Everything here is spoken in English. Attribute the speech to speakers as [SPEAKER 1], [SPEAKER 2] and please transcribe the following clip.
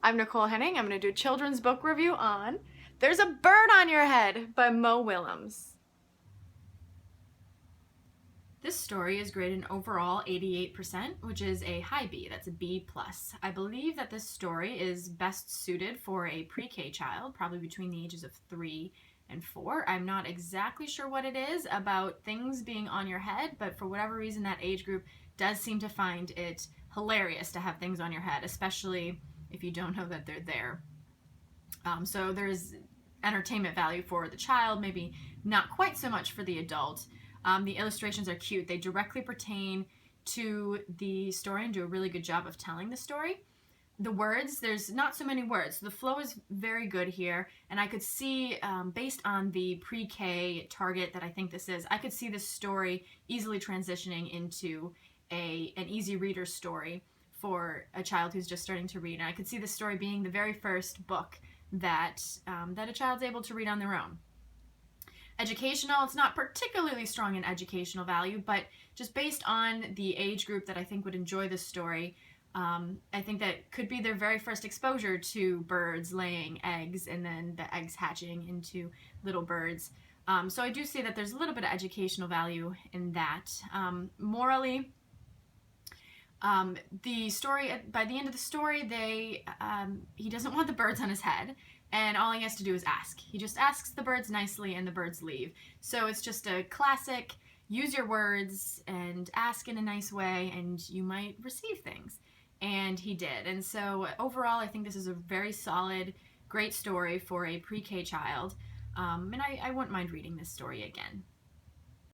[SPEAKER 1] I'm Nicole Henning. I'm going to do a children's book review on There's a Bird on Your Head by Mo Willems.
[SPEAKER 2] This story is graded an overall 88%, which is a high B. That's a B+. I believe that this story is best suited for a pre-K child, probably between the ages of 3 and 4. I'm not exactly sure what it is about things being on your head, but for whatever reason, that age group does seem to find it hilarious to have things on your head, especially if you don't know that they're there. So there's entertainment value for the child, maybe not quite so much for the adult. The illustrations are cute. They directly pertain to the story and do a really good job of telling the story. The words, there's not so many words. The flow is very good here, and I could see, based on the pre-K target that I think this is, I could see this story easily transitioning into an easy reader story for a child who's just starting to read. And I could see this story being the very first book that a child's able to read on their own. Educational, it's not particularly strong in educational value, but just based on the age group that I think would enjoy this story, I think that could be their very first exposure to birds laying eggs and then the eggs hatching into little birds. So I do see that there's a little bit of educational value in that. Morally, the story, by the end of the story, he doesn't want the birds on his head, and all he has to do is ask. He just asks the birds nicely, and the birds leave. So it's just a classic, use your words and ask in a nice way, and you might receive things. And he did. And so overall, I think this is a very solid, great story for a pre-K child. And I wouldn't mind reading this story again.